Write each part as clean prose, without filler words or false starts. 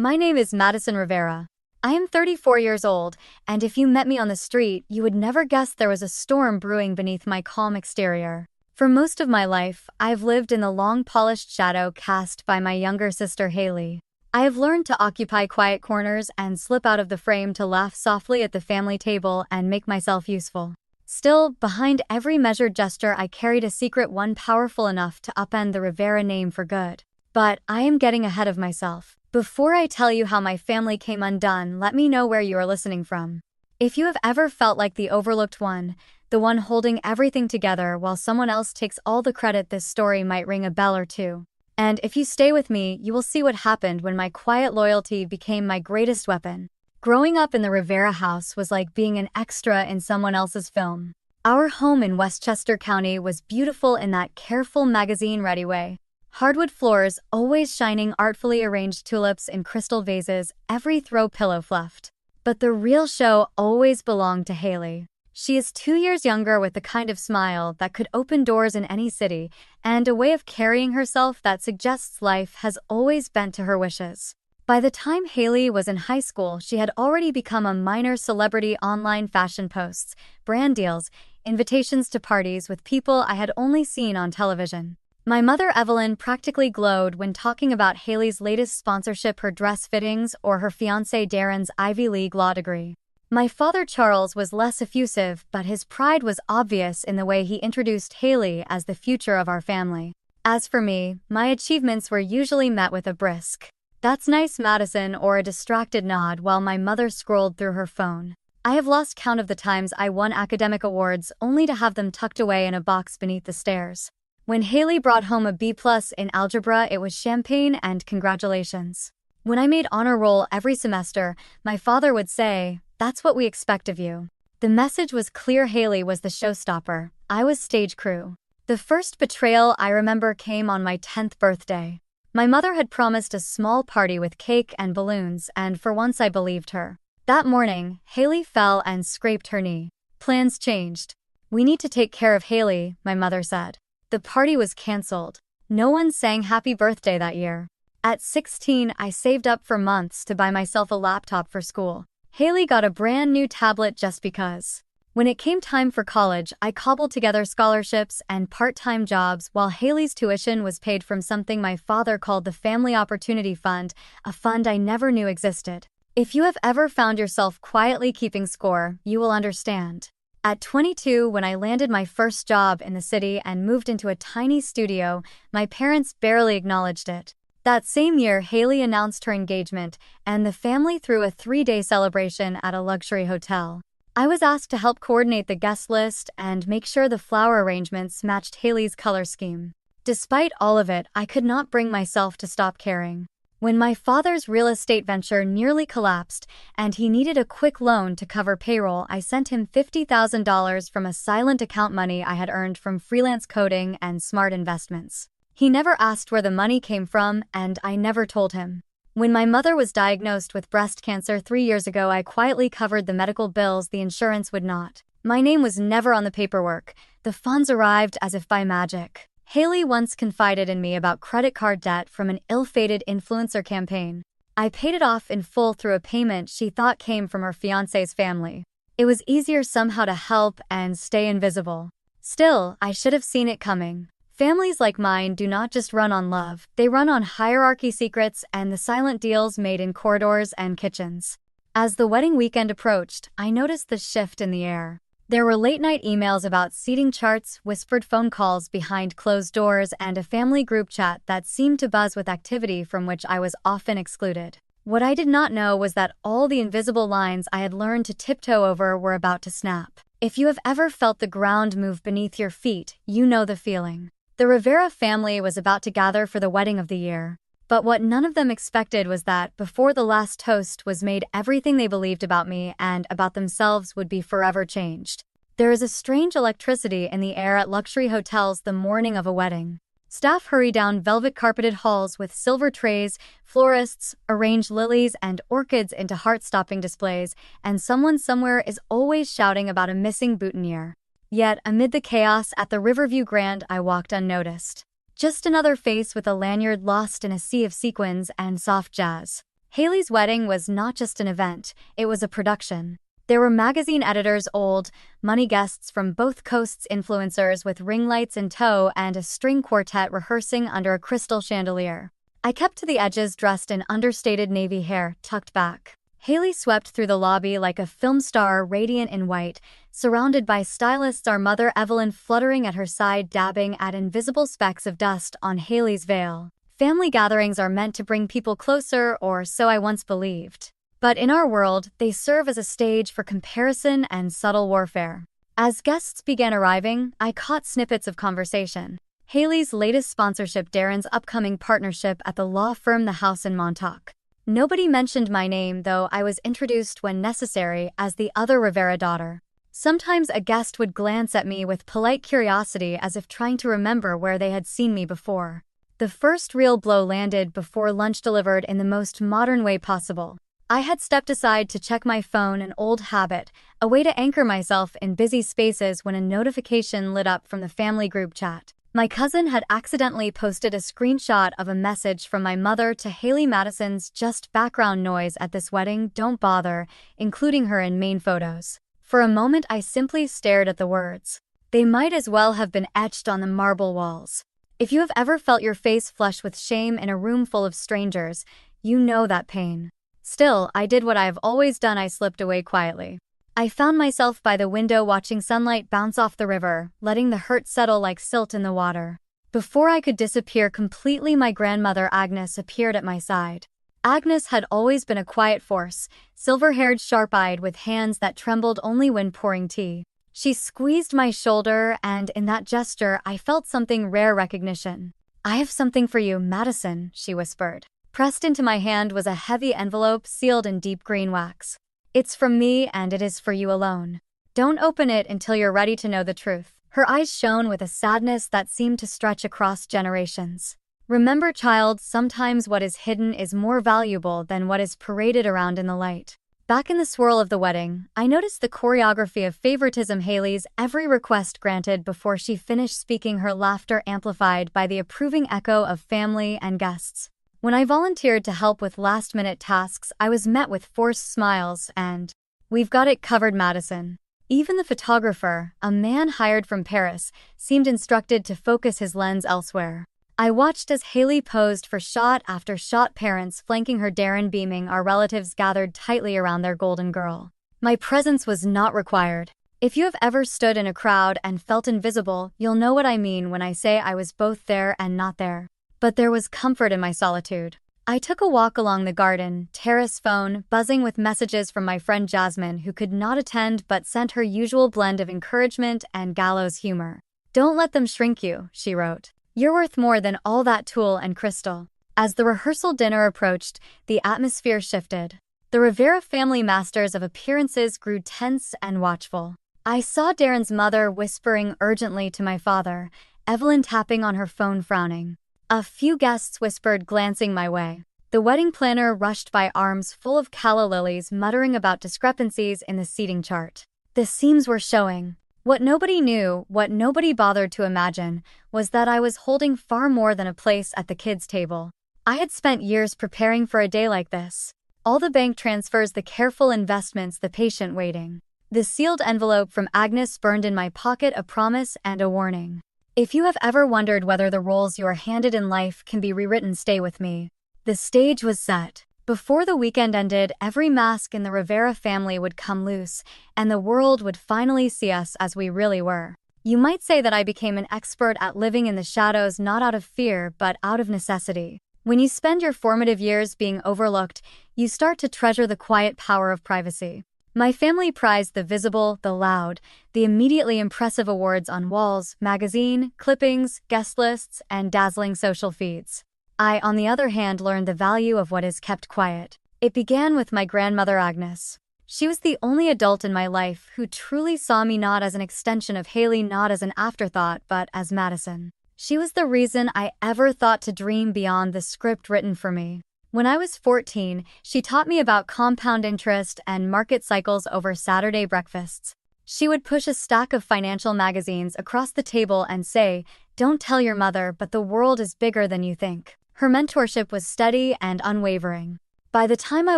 My name is Madison Rivera. I am 34 years old, and if you met me on the street, you would never guess there was a storm brewing beneath my calm exterior. For most of my life, I have lived in the long polished shadow cast by my younger sister Haley. I have learned to occupy quiet corners and slip out of the frame to laugh softly at the family table and make myself useful. Still, behind every measured gesture I carried a secret, one powerful enough to upend the Rivera name for good. But I am getting ahead of myself. Before I tell you how my family came undone, let me know where you are listening from. If you have ever felt like the overlooked one, the one holding everything together while someone else takes all the credit, this story might ring a bell or two. And if you stay with me, you will see what happened when my quiet loyalty became my greatest weapon. Growing up in the Rivera house was like being an extra in someone else's film. Our home in Westchester County was beautiful in that careful magazine-ready way. Hardwood floors, always shining, artfully arranged tulips in crystal vases, every throw pillow fluffed. But the real show always belonged to Haley. She is 2 years younger, with the kind of smile that could open doors in any city, and a way of carrying herself that suggests life has always bent to her wishes. By the time Haley was in high school, she had already become a minor celebrity. Online fashion posts, brand deals, invitations to parties with people I had only seen on television. My mother Evelyn practically glowed when talking about Haley's latest sponsorship, her dress fittings, or her fiancé Darren's Ivy League law degree. My father Charles was less effusive, but his pride was obvious in the way he introduced Haley as the future of our family. As for me, my achievements were usually met with a brisk "That's nice, Madison," or a distracted nod while my mother scrolled through her phone. I have lost count of the times I won academic awards only to have them tucked away in a box beneath the stairs. When Haley brought home a B+ in algebra, it was champagne and congratulations. When I made honor roll every semester, my father would say, "That's what we expect of you." The message was clear: Haley was the showstopper. I was stage crew. The first betrayal I remember came on my 10th birthday. My mother had promised a small party with cake and balloons, and for once I believed her. That morning, Haley fell and scraped her knee. Plans changed. "We need to take care of Haley," my mother said. The party was cancelled. No one sang happy birthday that year. At 16, I saved up for months to buy myself a laptop for school. Haley got a brand new tablet just because. When it came time for college, I cobbled together scholarships and part-time jobs while Haley's tuition was paid from something my father called the Family Opportunity Fund, a fund I never knew existed. If you have ever found yourself quietly keeping score, you will understand. At 22, when I landed my first job in the city and moved into a tiny studio, my parents barely acknowledged it. That same year, Haley announced her engagement, and the family threw a 3-day celebration at a luxury hotel. I was asked to help coordinate the guest list and make sure the flower arrangements matched Haley's color scheme. Despite all of it, I could not bring myself to stop caring. When my father's real estate venture nearly collapsed and he needed a quick loan to cover payroll, I sent him $50,000 from a silent account, money I had earned from freelance coding and smart investments. He never asked where the money came from, and I never told him. When my mother was diagnosed with breast cancer 3 years ago, I quietly covered the medical bills the insurance would not. My name was never on the paperwork. The funds arrived as if by magic. Haley once confided in me about credit card debt from an ill-fated influencer campaign. I paid it off in full through a payment she thought came from her fiancé's family. It was easier somehow to help and stay invisible. Still, I should have seen it coming. Families like mine do not just run on love, they run on hierarchy, secrets, and the silent deals made in corridors and kitchens. As the wedding weekend approached, I noticed the shift in the air. There were late-night emails about seating charts, whispered phone calls behind closed doors, and a family group chat that seemed to buzz with activity from which I was often excluded. What I did not know was that all the invisible lines I had learned to tiptoe over were about to snap. If you have ever felt the ground move beneath your feet, you know the feeling. The Rivera family was about to gather for the wedding of the year. But what none of them expected was that, before the last toast was made, everything they believed about me and about themselves would be forever changed. There is a strange electricity in the air at luxury hotels the morning of a wedding. Staff hurry down velvet-carpeted halls with silver trays, florists arrange lilies and orchids into heart-stopping displays, and someone somewhere is always shouting about a missing boutonniere. Yet, amid the chaos at the Riverview Grand, I walked unnoticed. Just another face with a lanyard lost in a sea of sequins and soft jazz. Haley's wedding was not just an event, it was a production. There were magazine editors, old money guests from both coasts, influencers with ring lights in tow, and a string quartet rehearsing under a crystal chandelier. I kept to the edges, dressed in understated navy hair, tucked back. Haley swept through the lobby like a film star, radiant in white, surrounded by stylists, our mother Evelyn fluttering at her side, dabbing at invisible specks of dust on Haley's veil. Family gatherings are meant to bring people closer, or so I once believed. But in our world, they serve as a stage for comparison and subtle warfare. As guests began arriving, I caught snippets of conversation. Haley's latest sponsorship, Darren's upcoming partnership at the law firm The House in Montauk. Nobody mentioned my name, though I was introduced when necessary as the other Rivera daughter. Sometimes a guest would glance at me with polite curiosity, as if trying to remember where they had seen me before. The first real blow landed before lunch, delivered in the most modern way possible. I had stepped aside to check my phone, an old habit, a way to anchor myself in busy spaces, when a notification lit up from the family group chat. My cousin had accidentally posted a screenshot of a message from my mother to Haley: Madison's just background noise at this wedding, don't bother including her in main photos. For a moment I simply stared at the words. They might as well have been etched on the marble walls. If you have ever felt your face flush with shame in a room full of strangers, you know that pain. Still, I did what I have always done. I slipped away quietly. I found myself by the window, watching sunlight bounce off the river, letting the hurt settle like silt in the water. Before I could disappear completely, my grandmother Agnes appeared at my side. Agnes had always been a quiet force, silver-haired, sharp-eyed, with hands that trembled only when pouring tea. She squeezed my shoulder, and in that gesture I felt something rare: recognition. "I have something for you, Madison," she whispered. Pressed into my hand was a heavy envelope sealed in deep green wax. "It's from me, and it is for you alone. Don't open it until you're ready to know the truth." Her eyes shone with a sadness that seemed to stretch across generations. "Remember, child, sometimes what is hidden is more valuable than what is paraded around in the light." Back in the swirl of the wedding, I noticed the choreography of favoritism. Haley's every request granted before she finished speaking, her laughter amplified by the approving echo of family and guests. When I volunteered to help with last-minute tasks, I was met with forced smiles and, "We've got it covered, Madison." Even the photographer, a man hired from Paris, seemed instructed to focus his lens elsewhere. I watched as Haley posed for shot after shot, parents flanking her, Darren beaming, our relatives gathered tightly around their golden girl. My presence was not required. If you have ever stood in a crowd and felt invisible, you'll know what I mean when I say I was both there and not there. But there was comfort in my solitude. I took a walk along the garden terrace, phone buzzing with messages from my friend Jasmine, who could not attend but sent her usual blend of encouragement and gallows humor. "Don't let them shrink you," she wrote. "You're worth more than all that tulle and crystal." As the rehearsal dinner approached, the atmosphere shifted. The Rivera family, masters of appearances, grew tense and watchful. I saw Darren's mother whispering urgently to my father, Evelyn tapping on her phone, frowning. A few guests whispered, glancing my way. The wedding planner rushed by, arms full of calla lilies, muttering about discrepancies in the seating chart. The seams were showing. What nobody knew, what nobody bothered to imagine, was that I was holding far more than a place at the kids' table. I had spent years preparing for a day like this. All the bank transfers, the careful investments, the patient waiting. The sealed envelope from Agnes burned in my pocket, a promise and a warning. If you have ever wondered whether the roles you are handed in life can be rewritten, stay with me. The stage was set. Before the weekend ended, every mask in the Rivera family would come loose, and the world would finally see us as we really were. You might say that I became an expert at living in the shadows, not out of fear, but out of necessity. When you spend your formative years being overlooked, you start to treasure the quiet power of privacy. My family prized the visible, the loud, the immediately impressive awards on walls, magazine clippings, guest lists, and dazzling social feeds. I, on the other hand, learned the value of what is kept quiet. It began with my grandmother Agnes. She was the only adult in my life who truly saw me not as an extension of Haley, not as an afterthought, but as Madison. She was the reason I ever thought to dream beyond the script written for me. When I was 14, she taught me about compound interest and market cycles over Saturday breakfasts. She would push a stack of financial magazines across the table and say, "Don't tell your mother, but the world is bigger than you think." Her mentorship was steady and unwavering. By the time I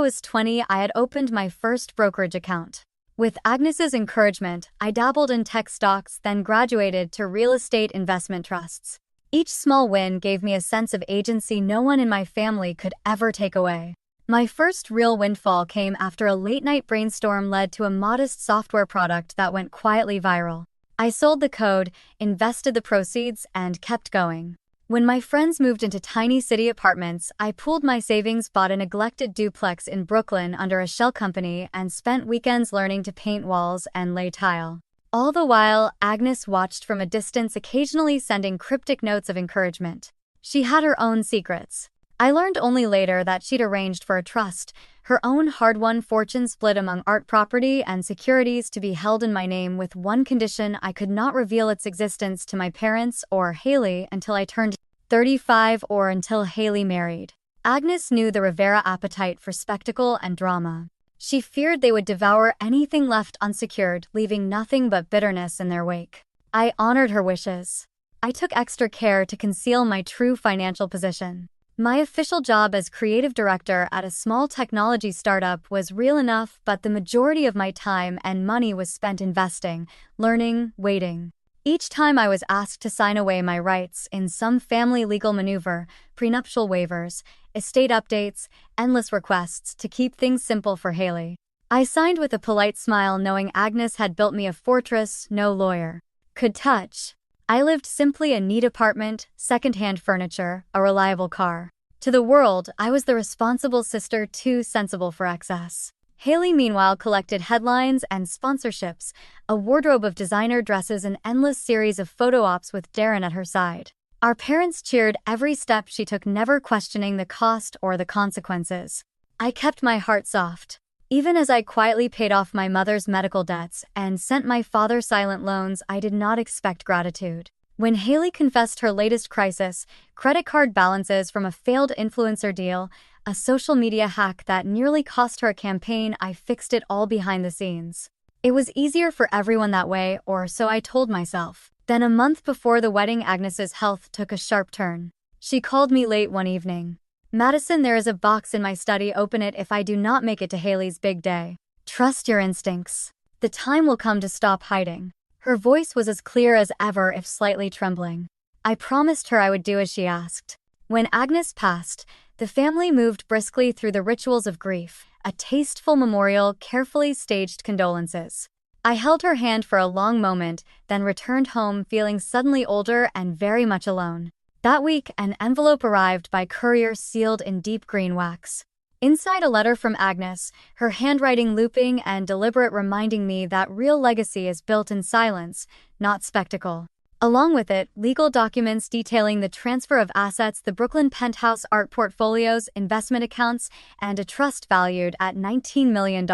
was 20, I had opened my first brokerage account. With Agnes's encouragement, I dabbled in tech stocks, then graduated to real estate investment trusts. Each small win gave me a sense of agency no one in my family could ever take away. My first real windfall came after a late-night brainstorm led to a modest software product that went quietly viral. I sold the code, invested the proceeds, and kept going. When my friends moved into tiny city apartments, I pooled my savings, bought a neglected duplex in Brooklyn under a shell company, and spent weekends learning to paint walls and lay tile. All the while, Agnes watched from a distance, occasionally sending cryptic notes of encouragement. She had her own secrets. I learned only later that she'd arranged for a trust, her own hard-won fortune split among art property and securities to be held in my name with one condition: I could not reveal its existence to my parents or Haley until I turned 35 or until Haley married. Agnes knew the Rivera appetite for spectacle and drama. She feared they would devour anything left unsecured, leaving nothing but bitterness in their wake. I honored her wishes. I took extra care to conceal my true financial position. My official job as creative director at a small technology startup was real enough, but the majority of my time and money was spent investing, learning, waiting. Each time I was asked to sign away my rights in some family legal maneuver, prenuptial waivers, estate updates, endless requests to keep things simple for Haley. I signed with a polite smile, knowing Agnes had built me a fortress no lawyer could touch. I lived simply: a neat apartment, second-hand furniture, a reliable car. To the world, I was the responsible sister, too sensible for excess. Haley, meanwhile, collected headlines and sponsorships, a wardrobe of designer dresses, an endless series of photo ops with Darren at her side. Our parents cheered every step she took, never questioning the cost or the consequences. I kept my heart soft. Even as I quietly paid off my mother's medical debts and sent my father silent loans, I did not expect gratitude. When Haley confessed her latest crisis, credit card balances from a failed influencer deal, a social media hack that nearly cost her a campaign, I fixed it all behind the scenes. It was easier for everyone that way, or so I told myself. Then, a month before the wedding, Agnes's health took a sharp turn. She called me late one evening. "Madison, there is a box in my study. Open it if I do not make it to Haley's big day. Trust your instincts. The time will come to stop hiding." Her voice was as clear as ever, if slightly trembling. I promised her I would do as she asked. When Agnes passed, the family moved briskly through the rituals of grief, a tasteful memorial, carefully staged condolences. I held her hand for a long moment, then returned home feeling suddenly older and very much alone. That week, an envelope arrived by courier, sealed in deep green wax. Inside, a letter from Agnes, her handwriting looping and deliberate, reminding me that real legacy is built in silence, not spectacle. Along with it, legal documents detailing the transfer of assets, the Brooklyn penthouse, art portfolios, investment accounts, and a trust valued at $19 million.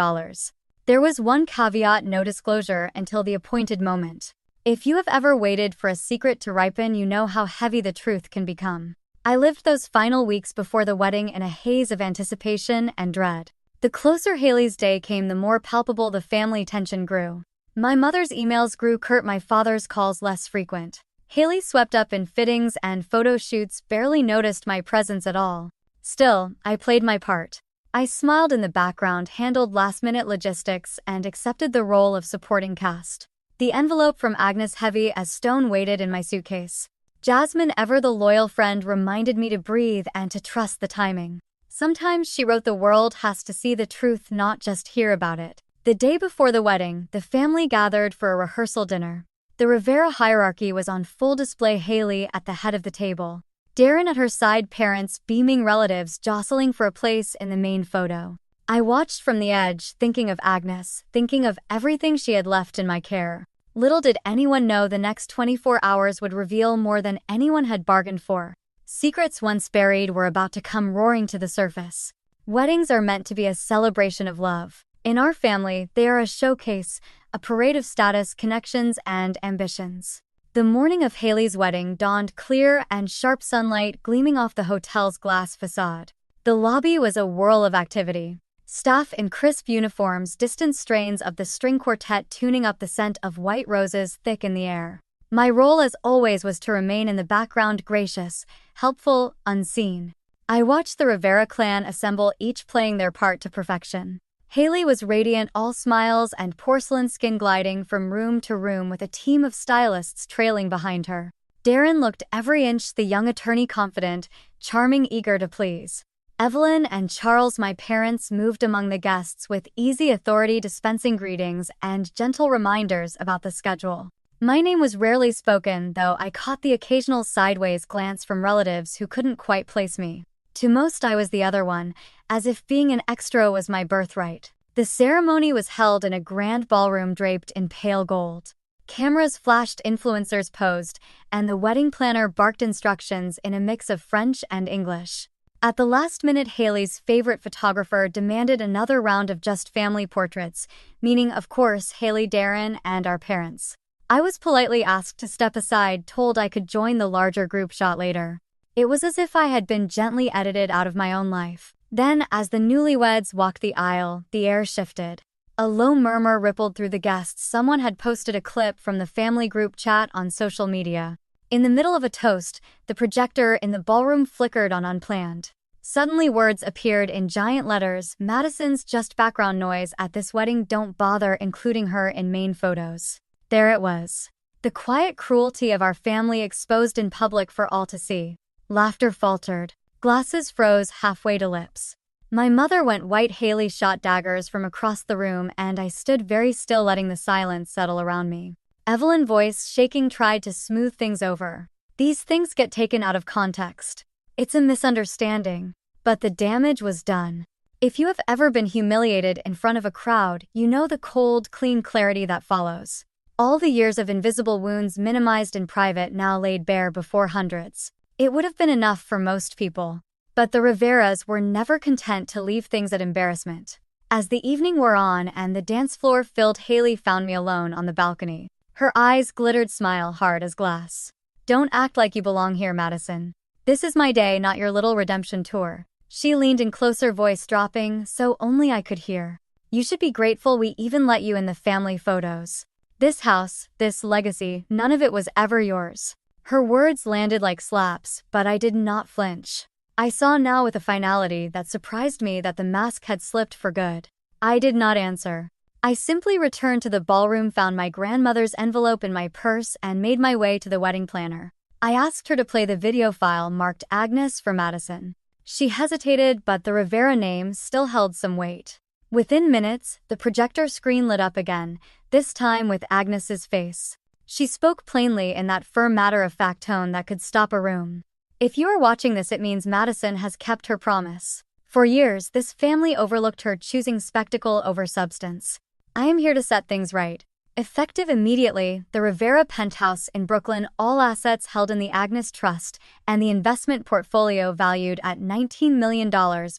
There was one caveat: no disclosure until the appointed moment. If you have ever waited for a secret to ripen, you know how heavy the truth can become. I lived those final weeks before the wedding in a haze of anticipation and dread. The closer Haley's day came, the more palpable the family tension grew. My mother's emails grew curt, my father's calls less frequent. Haley, swept up in fittings and photo shoots, barely noticed my presence at all. Still, I played my part. I smiled in the background, handled last-minute logistics, and accepted the role of supporting cast. The envelope from Agnes, heavy as stone, waited in my suitcase. Jasmine, ever the loyal friend, reminded me to breathe and to trust the timing. Sometimes, she wrote, the world has to see the truth, not just hear about it. The day before the wedding, the family gathered for a rehearsal dinner. The Rivera hierarchy was on full display, Haley at the head of the table. Darren at her side, parents, beaming relatives jostling for a place in the main photo. I watched from the edge, thinking of Agnes, thinking of everything she had left in my care. Little did anyone know the next 24 hours would reveal more than anyone had bargained for. Secrets once buried were about to come roaring to the surface. Weddings are meant to be a celebration of love. In our family, they are a showcase, a parade of status, connections, and ambitions. The morning of Haley's wedding dawned clear and sharp, sunlight gleaming off the hotel's glass facade. The lobby was a whirl of activity. Staff in crisp uniforms, distant strains of the string quartet tuning up, the scent of white roses thick in the air. My role, as always, was to remain in the background, gracious, helpful, unseen. I watched the Rivera clan assemble, each playing their part to perfection. Haley was radiant, all smiles and porcelain skin, gliding from room to room with a team of stylists trailing behind her. Darren looked every inch the young attorney, confident, charming, eager to please. Evelyn and Charles, my parents, moved among the guests with easy authority, dispensing greetings and gentle reminders about the schedule. My name was rarely spoken, though I caught the occasional sideways glance from relatives who couldn't quite place me. To most, I was the other one, as if being an extra was my birthright. The ceremony was held in a grand ballroom draped in pale gold. Cameras flashed, influencers posed, and the wedding planner barked instructions in a mix of French and English. At the last minute, Haley's favorite photographer demanded another round of just family portraits, meaning, of course, Haley, Darren, and our parents. I was politely asked to step aside, told I could join the larger group shot later. It was as if I had been gently edited out of my own life. Then, as the newlyweds walked the aisle, the air shifted. A low murmur rippled through the guests. Someone had posted a clip from the family group chat on social media. In the middle of a toast, the projector in the ballroom flickered on unplanned. Suddenly words appeared in giant letters: Madison's just background noise at this wedding, don't bother including her in main photos. There it was. The quiet cruelty of our family exposed in public for all to see. Laughter faltered. Glasses froze halfway to lips. My mother went white. Haley shot daggers from across the room, and I stood very still, letting the silence settle around me. Evelyn, voice shaking, tried to smooth things over. These things get taken out of context. It's a misunderstanding. But the damage was done. If you have ever been humiliated in front of a crowd, you know the cold, clean clarity that follows. All the years of invisible wounds minimized in private, now laid bare before hundreds. It would have been enough for most people. But the Riveras were never content to leave things at embarrassment. As the evening wore on and the dance floor filled, Haley found me alone on the balcony. Her eyes glittered, smile hard as glass. Don't act like you belong here, Madison. This is my day, not your little redemption tour. She leaned in closer, voice dropping so only I could hear. You should be grateful we even let you in the family photos. This house, this legacy, none of it was ever yours. Her words landed like slaps, but I did not flinch. I saw now with a finality that surprised me that the mask had slipped for good. I did not answer. I simply returned to the ballroom, found my grandmother's envelope in my purse, and made my way to the wedding planner. I asked her to play the video file marked Agnes for Madison. She hesitated, but the Rivera name still held some weight. Within minutes, the projector screen lit up again, this time with Agnes's face. She spoke plainly in that firm, matter-of-fact tone that could stop a room. If you are watching this, it means Madison has kept her promise. For years, this family overlooked her, choosing spectacle over substance. I am here to set things right. Effective immediately, the Rivera penthouse in Brooklyn, all assets held in the Agnes Trust, and the investment portfolio valued at $19 million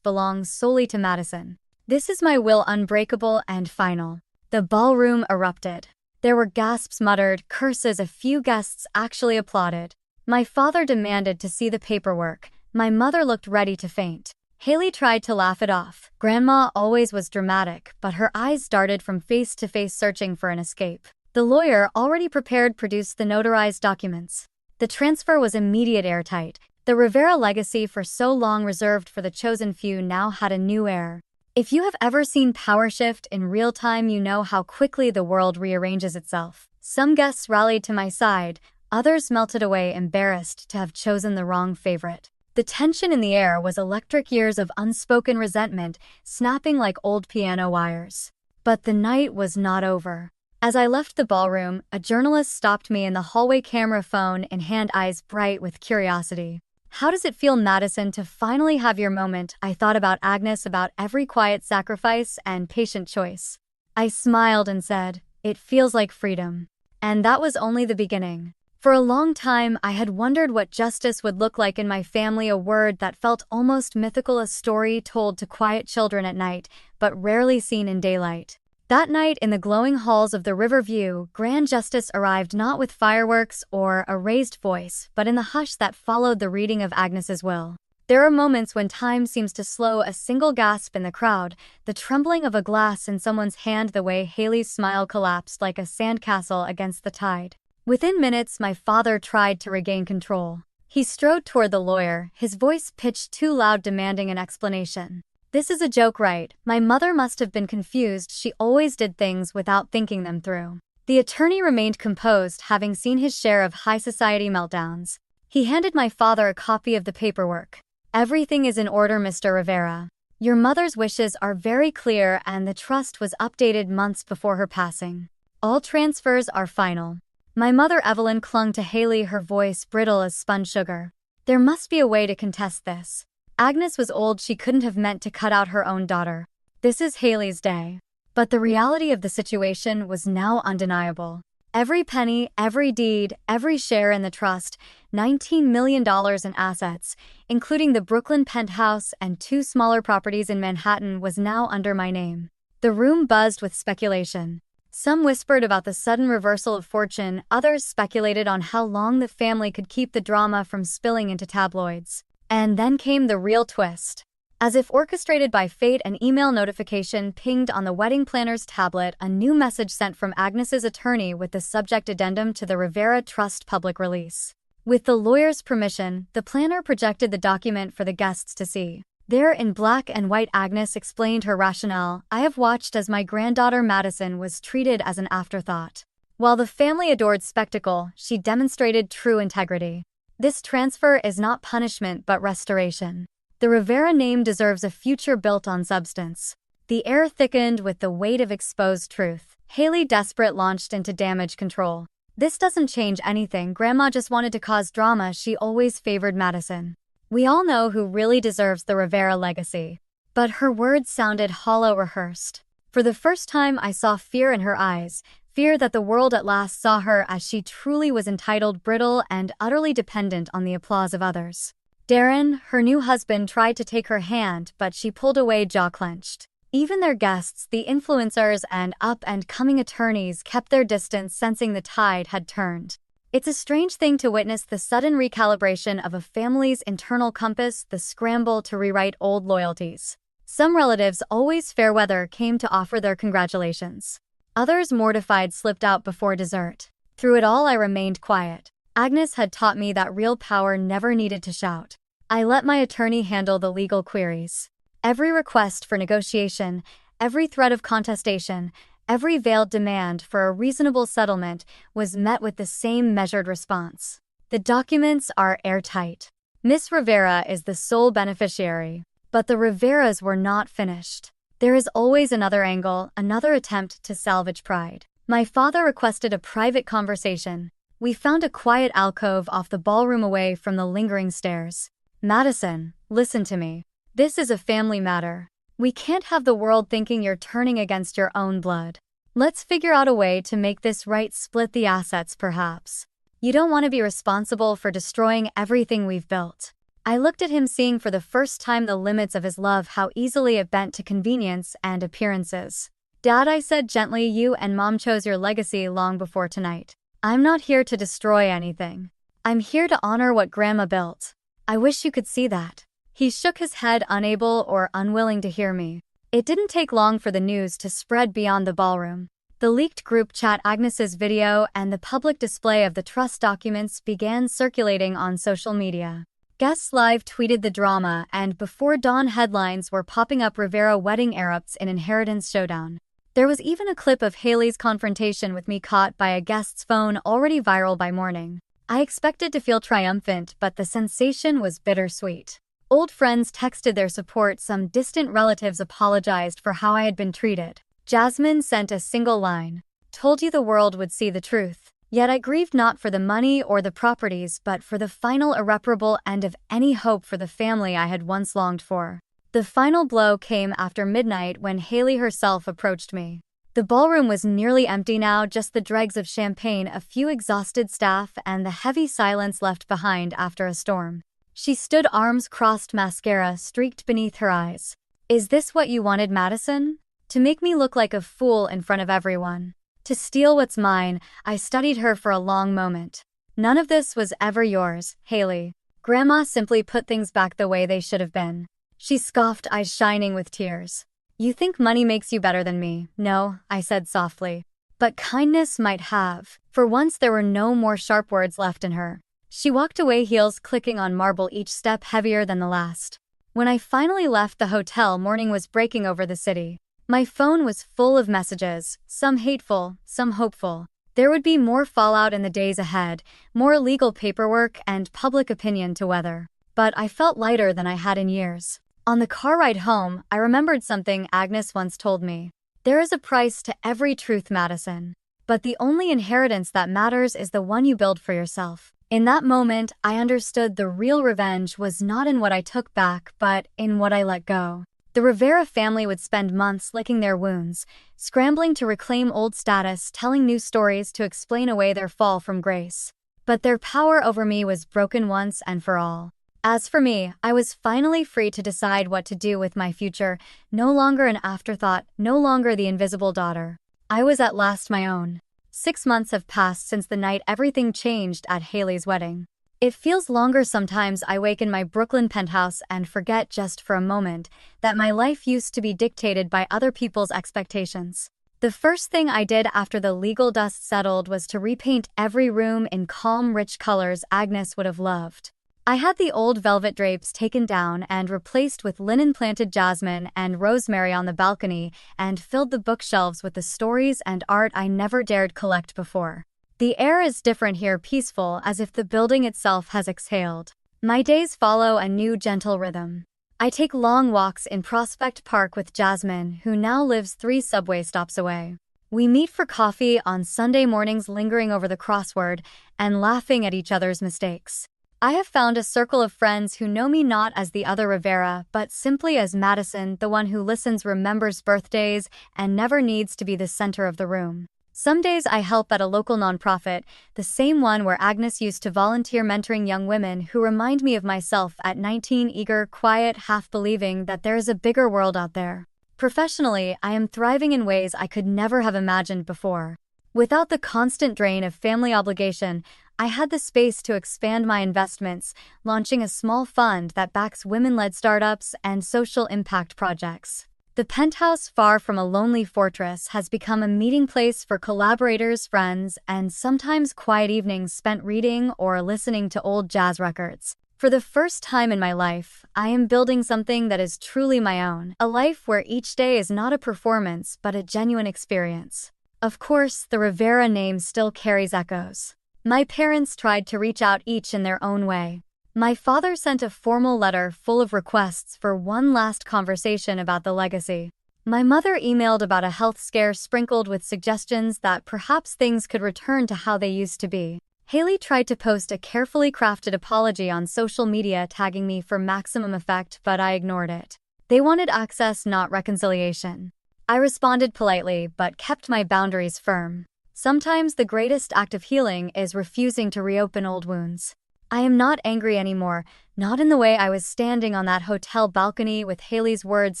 belongs solely to Madison. This is my will, unbreakable and final. The ballroom erupted. There were gasps, muttered curses. A few guests actually applauded. My father demanded to see the paperwork. My mother looked ready to faint. Haley tried to laugh it off. Grandma always was dramatic, but her eyes darted from face to face, searching for an escape. The lawyer, already prepared, produced the notarized documents. The transfer was immediate, airtight. The Rivera legacy, for so long reserved for the chosen few, now had a new heir. If you have ever seen power shift in real time, you know how quickly the world rearranges itself. Some guests rallied to my side, others melted away, embarrassed to have chosen the wrong favorite. The tension in the air was electric, years of unspoken resentment snapping like old piano wires. But the night was not over. As I left the ballroom, a journalist stopped me in the hallway, camera phone in hand, eyes bright with curiosity. How does it feel, Madison, to finally have your moment? I thought about Agnes, about every quiet sacrifice and patient choice. I smiled and said, it feels like freedom. And that was only the beginning. For a long time, I had wondered what justice would look like in my family, a word that felt almost mythical, a story told to quiet children at night, but rarely seen in daylight. That night, in the glowing halls of the Riverview, grand justice arrived, not with fireworks or a raised voice, but in the hush that followed the reading of Agnes's will. There are moments when time seems to slow, a single gasp in the crowd, the trembling of a glass in someone's hand, the way Haley's smile collapsed like a sandcastle against the tide. Within minutes, my father tried to regain control. He strode toward the lawyer, his voice pitched too loud, demanding an explanation. This is a joke, right? My mother must have been confused. She always did things without thinking them through. The attorney remained composed, having seen his share of high society meltdowns. He handed my father a copy of the paperwork. Everything is in order, Mr. Rivera. Your mother's wishes are very clear and the trust was updated months before her passing. All transfers are final. My mother Evelyn clung to Haley, her voice brittle as spun sugar. There must be a way to contest this. Agnes was old, she couldn't have meant to cut out her own daughter. This is Haley's day. But the reality of the situation was now undeniable. Every penny, every deed, every share in the trust, $19 million in assets, including the Brooklyn penthouse and 2 smaller properties in Manhattan, was now under my name. The room buzzed with speculation. Some whispered about the sudden reversal of fortune, others speculated on how long the family could keep the drama from spilling into tabloids. And then came the real twist. As if orchestrated by fate, an email notification pinged on the wedding planner's tablet, a new message sent from Agnes's attorney with the subject addendum to the Rivera Trust public release. With the lawyer's permission, the planner projected the document for the guests to see. There in black and white, Agnes explained her rationale. I have watched as my granddaughter Madison was treated as an afterthought. While the family adored spectacle, she demonstrated true integrity. This transfer is not punishment but restoration. The Rivera name deserves a future built on substance. The air thickened with the weight of exposed truth. Haley, desperate, launched into damage control. This doesn't change anything. Grandma just wanted to cause drama. She always favored Madison. We all know who really deserves the Rivera legacy. But her words sounded hollow, rehearsed. For the first time, I saw fear in her eyes. Fear that the world at last saw her as she truly was, entitled, brittle, and utterly dependent on the applause of others. Darren, her new husband, tried to take her hand, but she pulled away, jaw clenched. Even their guests, the influencers and up-and-coming attorneys, kept their distance, sensing the tide had turned. It's a strange thing to witness the sudden recalibration of a family's internal compass, the scramble to rewrite old loyalties. Some relatives, always fair weather, came to offer their congratulations. Others, mortified, slipped out before dessert. Through it all, I remained quiet. Agnes had taught me that real power never needed to shout. I let my attorney handle the legal queries. Every request for negotiation, every threat of contestation, every veiled demand for a reasonable settlement was met with the same measured response. The documents are airtight. Miss Rivera is the sole beneficiary. But the Riveras were not finished. There is always another angle, another attempt to salvage pride. My father requested a private conversation. We found a quiet alcove off the ballroom, away from the lingering stares. Madison, listen to me. This is a family matter. We can't have the world thinking you're turning against your own blood. Let's figure out a way to make this right, split the assets perhaps. You don't want to be responsible for destroying everything we've built. I looked at him, seeing for the first time the limits of his love, how easily it bent to convenience and appearances. Dad, I said gently, you and Mom chose your legacy long before tonight. I'm not here to destroy anything. I'm here to honor what Grandma built. I wish you could see that. He shook his head, unable or unwilling to hear me. It didn't take long for the news to spread beyond the ballroom. The leaked group chat, Agnes's video, and the public display of the trust documents began circulating on social media. Guests live tweeted the drama, and before dawn, headlines were popping up: Rivera wedding erupts in inheritance showdown. There was even a clip of Haley's confrontation with me caught by a guest's phone, already viral by morning. I expected to feel triumphant, but the sensation was bittersweet. Old friends texted their support, some distant relatives apologized for how I had been treated. Jasmine sent a single line: "Told you the world would see the truth." Yet I grieved not for the money or the properties, but for the final irreparable end of any hope for the family I had once longed for. The final blow came after midnight, when Haley herself approached me. The ballroom was nearly empty now, just the dregs of champagne, a few exhausted staff, and the heavy silence left behind after a storm. She stood, arms crossed, mascara streaked beneath her eyes. "Is this what you wanted, Madison? To make me look like a fool in front of everyone? To steal what's mine?" I studied her for a long moment. "None of this was ever yours, Haley. Grandma simply put things back the way they should have been." She scoffed, eyes shining with tears. "You think money makes you better than me?" "No," I said softly. "But kindness might have." For once there were no more sharp words left in her. She walked away, heels clicking on marble, each step heavier than the last. When I finally left the hotel, morning was breaking over the city. My phone was full of messages, some hateful, some hopeful. There would be more fallout in the days ahead, more legal paperwork and public opinion to weather. But I felt lighter than I had in years. On the car ride home, I remembered something Agnes once told me. There is a price to every truth, Madison. But the only inheritance that matters is the one you build for yourself. In that moment, I understood the real revenge was not in what I took back, but in what I let go. The Rivera family would spend months licking their wounds, scrambling to reclaim old status, telling new stories to explain away their fall from grace. But their power over me was broken once and for all. As for me, I was finally free to decide what to do with my future, no longer an afterthought, no longer the invisible daughter. I was at last my own. 6 months have passed since the night everything changed at Haley's wedding. It feels longer sometimes. I wake in my Brooklyn penthouse and forget just for a moment that my life used to be dictated by other people's expectations. The first thing I did after the legal dust settled was to repaint every room in calm, rich colors Agnes would have loved. I had the old velvet drapes taken down and replaced with linen-planted jasmine and rosemary on the balcony, and filled the bookshelves with the stories and art I never dared collect before. The air is different here, peaceful, as if the building itself has exhaled. My days follow a new gentle rhythm. I take long walks in Prospect Park with Jasmine, who now lives 3 subway stops away. We meet for coffee on Sunday mornings, lingering over the crossword and laughing at each other's mistakes. I have found a circle of friends who know me not as the other Rivera, but simply as Madison, the one who listens, remembers birthdays, and never needs to be the center of the room. Some days I help at a local nonprofit, the same one where Agnes used to volunteer, mentoring young women who remind me of myself at 19, eager, quiet, half believing that there is a bigger world out there. Professionally, I am thriving in ways I could never have imagined before. Without the constant drain of family obligation, I had the space to expand my investments, launching a small fund that backs women-led startups and social impact projects. The penthouse, far from a lonely fortress, has become a meeting place for collaborators, friends, and sometimes quiet evenings spent reading or listening to old jazz records. For the first time in my life, I am building something that is truly my own, a life where each day is not a performance but a genuine experience. Of course, the Rivera name still carries echoes. My parents tried to reach out, each in their own way. My father sent a formal letter full of requests for one last conversation about the legacy. My mother emailed about a health scare, sprinkled with suggestions that perhaps things could return to how they used to be. Haley tried to post a carefully crafted apology on social media, tagging me for maximum effect, but I ignored it. They wanted access, not reconciliation. I responded politely, but kept my boundaries firm. Sometimes the greatest act of healing is refusing to reopen old wounds. I am not angry anymore, not in the way I was standing on that hotel balcony with Haley's words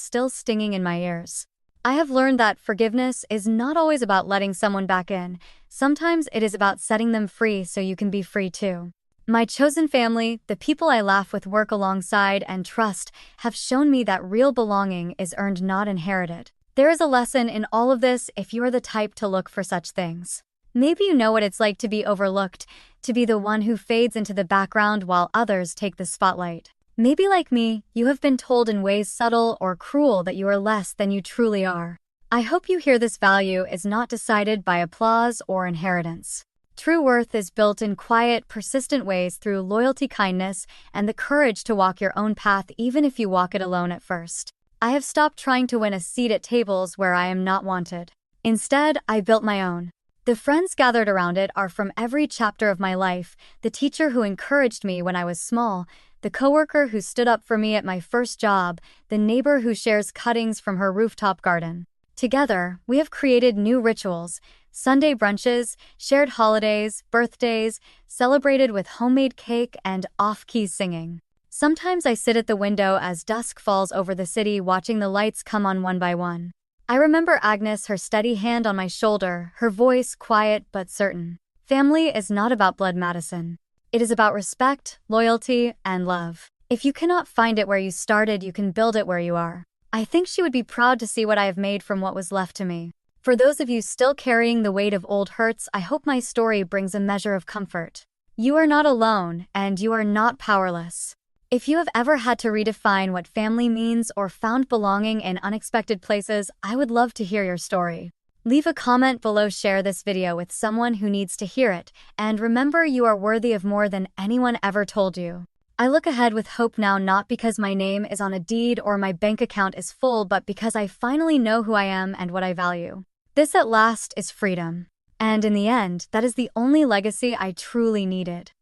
still stinging in my ears. I have learned that forgiveness is not always about letting someone back in. Sometimes it is about setting them free so you can be free too. My chosen family, the people I laugh with, work alongside, and trust, have shown me that real belonging is earned, not inherited. There is a lesson in all of this if you are the type to look for such things. Maybe you know what it's like to be overlooked, to be the one who fades into the background while others take the spotlight. Maybe, like me, you have been told in ways subtle or cruel that you are less than you truly are. I hope you hear this value is not decided by applause or inheritance. True worth is built in quiet, persistent ways through loyalty, kindness, and the courage to walk your own path even if you walk it alone at first. I have stopped trying to win a seat at tables where I am not wanted. Instead, I built my own. The friends gathered around it are from every chapter of my life: the teacher who encouraged me when I was small, the coworker who stood up for me at my first job, the neighbor who shares cuttings from her rooftop garden. Together, we have created new rituals: Sunday brunches, shared holidays, birthdays, celebrated with homemade cake and off-key singing. Sometimes I sit at the window as dusk falls over the city, watching the lights come on one by one. I remember Agnes, her steady hand on my shoulder, her voice quiet but certain. Family is not about blood, Madison. It is about respect, loyalty, and love. If you cannot find it where you started, you can build it where you are. I think she would be proud to see what I have made from what was left to me. For those of you still carrying the weight of old hurts, I hope my story brings a measure of comfort. You are not alone, and you are not powerless. If you have ever had to redefine what family means or found belonging in unexpected places, I would love to hear your story. Leave a comment below, share this video with someone who needs to hear it, and remember, you are worthy of more than anyone ever told you. I look ahead with hope now, not because my name is on a deed or my bank account is full, but because I finally know who I am and what I value. This at last is freedom. And in the end, that is the only legacy I truly needed.